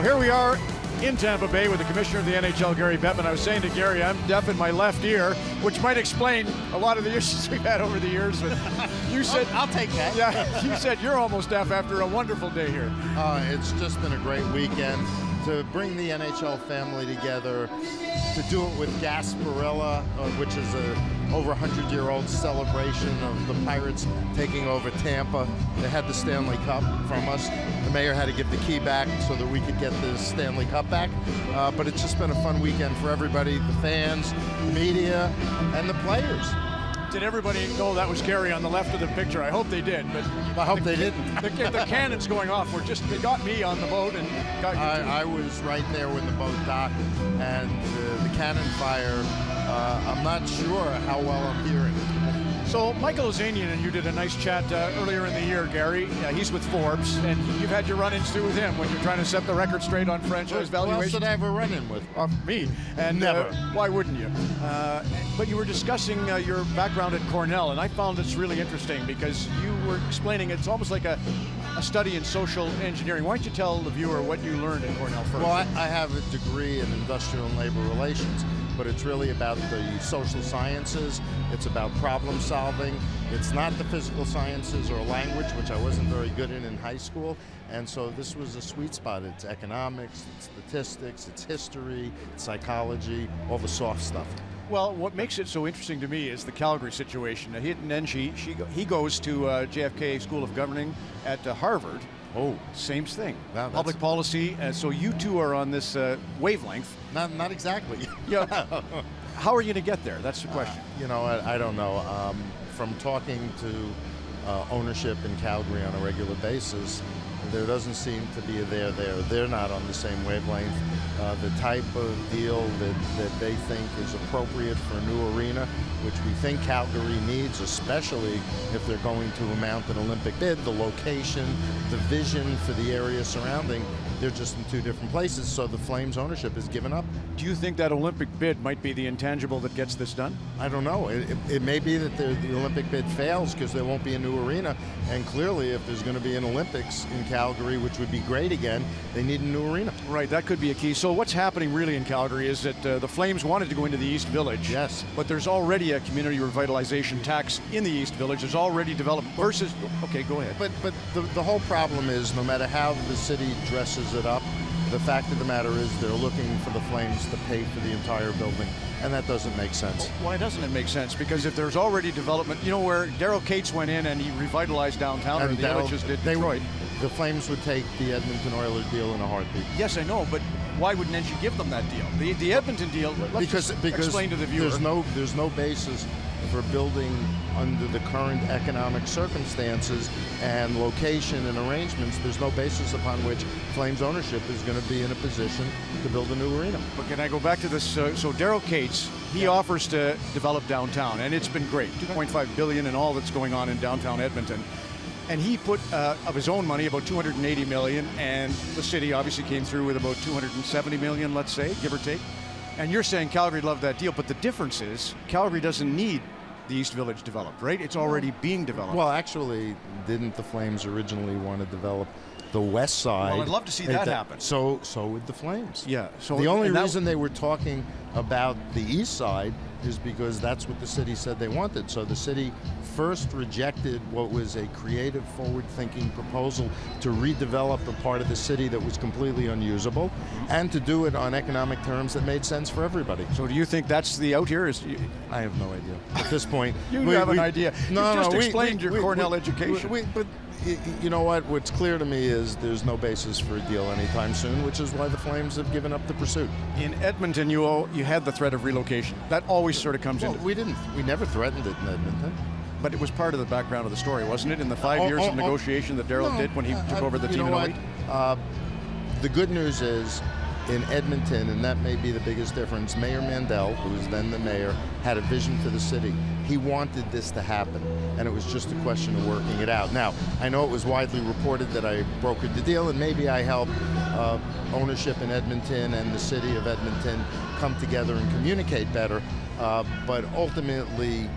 Here we are in Tampa Bay with the Commissioner of the NHL, Gary Bettman. I was saying to Gary, I'm deaf in my left ear, which might explain a lot of the issues we've had over the years. But you said, I'll take that. Yeah, you said you're almost deaf after a wonderful day here. It's just been a great weekend to bring the NHL family together, to do it with Gasparilla, which is a over 100-year-old celebration of the Pirates taking over Tampa. They had the Stanley Cup from us. The mayor had to give the key back so that we could get the Stanley Cup back. But it's just been a fun weekend for everybody, the fans, the media, and the players. Did everybody know that was Gary on the left of the picture? I hope they did, but I hope they didn't. The cannons going off were just, they got me on the boat and got you. I was right there when the boat docked, and the cannon fire, I'm not sure how well I'm hearing. So Michael Ozanian and you did a nice chat earlier in the year, Gary. He's with Forbes, and you've had your run-ins too with him when you're trying to set the record straight on franchise valuation. Who else did I ever run in with? Me. And never. Why wouldn't you? But you were discussing your background at Cornell, and I found this really interesting because you were explaining it's almost like a study in social engineering. Why don't you tell the viewer what you learned at Cornell first? Well, I have a degree in industrial and labor relations, but it's really about the social sciences. It's about problem solving. It's not the physical sciences or language, which I wasn't very good in high school. And so this was a sweet spot. It's economics, it's statistics, it's history, it's psychology, all the soft stuff. Well, what makes it so interesting to me is the Calgary situation. He goes to JFK School of Governing at Harvard. Oh, same thing. Wow, public policy. So you two are on this wavelength. Not exactly. Yeah. How are you going to get there? That's the question. I don't know. From talking to ownership in Calgary on a regular basis, there doesn't seem to be a there. They're not on the same wavelength. The type of deal that they think is appropriate for a new arena, which we think Calgary needs, especially if they're going to mount an Olympic bid, the location, the vision for the area surrounding, they're just in two different places, so the Flames ownership has given up. Do you think that Olympic bid might be the intangible that gets this done? I don't know. It may be that the Olympic bid fails because there won't be a new arena, and clearly if there's going to be an Olympics in Calgary, which would be great again, they need a new arena. Right, that could be a key. So what's happening really in Calgary is that the Flames wanted to go into the East Village. Yes. But there's already a community revitalization tax in the East Village. There's already developed versus, okay, go ahead. But the whole problem is no matter how the city dresses it up, the fact of the matter is they're looking for the Flames to pay for the entire building, and that doesn't make sense. Why doesn't it make sense? Because if there's already development, where Daryl Cates went in and he revitalized downtown, or the Oilers did Detroit. The Flames would take the Edmonton Oilers deal in a heartbeat. Yes, I know, but why wouldn't NG give them that deal? The Edmonton deal, let's explain to the viewer. There's no basis for building under the current economic circumstances and location and arrangements. There's no basis upon which Flames ownership is going to be in a position to build a new arena. But can I go back to this? So Daryl Cates, he offers to develop downtown, and it's been great. $2.5 billion and all that's going on in downtown Edmonton. And he put of his own money about $280 million, and the city obviously came through with about $270 million, let's say, give or take. And you're saying Calgary loved that deal, but the difference is Calgary doesn't need the East Village developed, right? It's already being developed. Well, actually, didn't the Flames originally want to develop the west side? Well, I'd love to see that happen. So would the Flames. Yeah. So the only reason they were talking about the east side is because that's what the city said they wanted. So the city first rejected what was a creative, forward-thinking proposal to redevelop a part of the city that was completely unusable, and to do it on economic terms that made sense for everybody. So do you think that's the out here? I have no idea. At this point, you have an idea. No, you just explained your Cornell education. But you know what? What's clear to me is there's no basis for a deal anytime soon, which is why the Flames have given up the pursuit. In Edmonton, you had the threat of relocation. That always sort of comes in. We never threatened it in Edmonton. But it was part of the background of the story, wasn't it? In the 5 years of negotiation that Daryl did when he took over the team in 08? The good news is, in Edmonton, and that may be the biggest difference, Mayor Mandel, who was then the mayor, had a vision for the city. He wanted this to happen, and it was just a question of working it out. Now, I know it was widely reported that I brokered the deal, and maybe I helped ownership in Edmonton and the city of Edmonton come together and communicate better, but ultimately,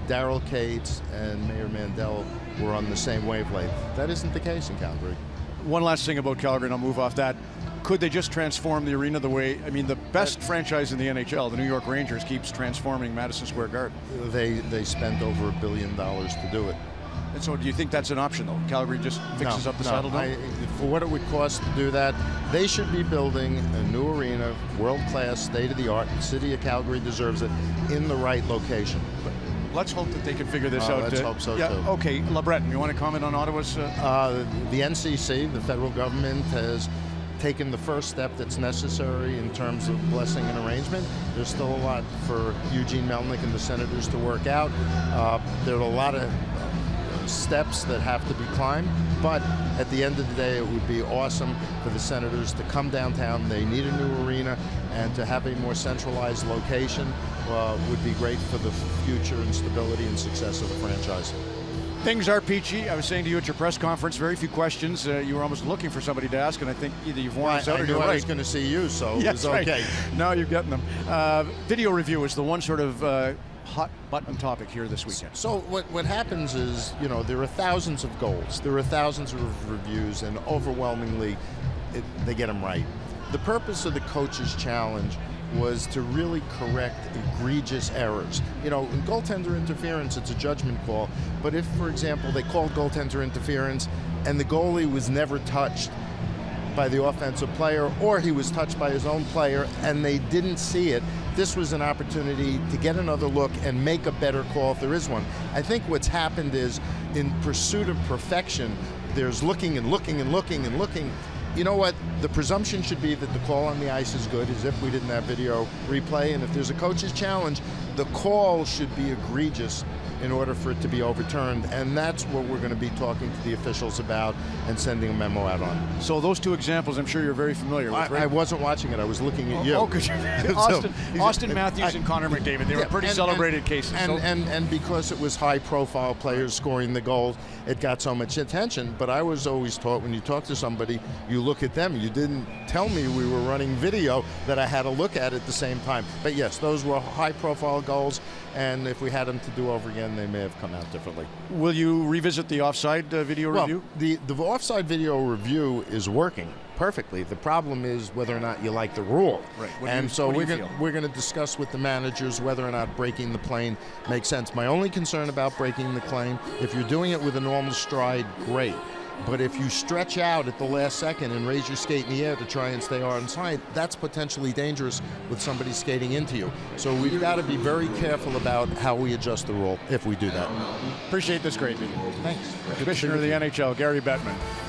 Daryl Cates and Mayor Mandel were on the same wavelength. That isn't the case in Calgary. One last thing about Calgary, and I'll move off that. Could they just transform the arena the way, I mean, the best franchise in the NHL, the New York Rangers, keeps transforming Madison Square Garden. They spent over $1 billion to do it. And so do you think that's an option, though? Calgary just fixes up the Saddle Dome? For what it would cost to do that, they should be building a new arena, world-class, state-of-the-art. The city of Calgary deserves it, in the right location. Let's hope that they can figure this out. Let's hope so, yeah, too. Okay, LeBreton, you want to comment on Ottawa's? The NCC, the federal government, has taken the first step that's necessary in terms of blessing an arrangement. There's still a lot for Eugene Melnick and the senators to work out. There are a lot of steps that have to be climbed, but at the end of the day, it would be awesome for the senators to come downtown. They need a new arena, and to have a more centralized location would be great for the future and stability and success of the franchise. Things are peachy. I was saying to you at your press conference, very few questions. You were almost looking for somebody to ask, and I think either you've worn us out or you're right. I was going to see you, so it was okay. Right. Now you're getting them. Video review is the one sort of hot button topic here this weekend. So what happens is, you know, there are thousands of goals, there are thousands of reviews, and overwhelmingly they get them right. The purpose of the coach's challenge was to really correct egregious errors. You know, in goaltender interference, it's a judgment call, but if, for example, they called goaltender interference and the goalie was never touched by the offensive player, or he was touched by his own player and they didn't see it, this was an opportunity to get another look and make a better call if there is one. I think what's happened is, in pursuit of perfection, there's looking and looking and looking and looking. You know what? The presumption should be that the call on the ice is good, as if we didn't have video replay, and if there's a coach's challenge, the call should be egregious in order for it to be overturned, and that's what we're going to be talking to the officials about and sending a memo out on. So those two examples, I'm sure you're very familiar with, right? I wasn't watching it. I was looking at you. Oh, good. Austin Matthews and Connor McDavid, they were pretty celebrated cases. And because it was high-profile players scoring the goals, it got so much attention. But I was always taught, when you talk to somebody, you look at them. You didn't tell me we were running video that I had to look at the same time. But yes, those were high-profile goals, and if we had them to do over again, they may have come out differently. Will you revisit the offside video review? The offside video review is working perfectly. The problem is whether or not you like the rule. Right. So we're going to discuss with the managers whether or not breaking the plane makes sense. My only concern about breaking the plane, if you're doing it with a normal stride, great. But if you stretch out at the last second and raise your skate in the air to try and stay onside, that's potentially dangerous with somebody skating into you. So we've got to be very careful about how we adjust the rule if we do that. Appreciate this great meeting. Thanks. Commissioner of the NHL, Gary Bettman.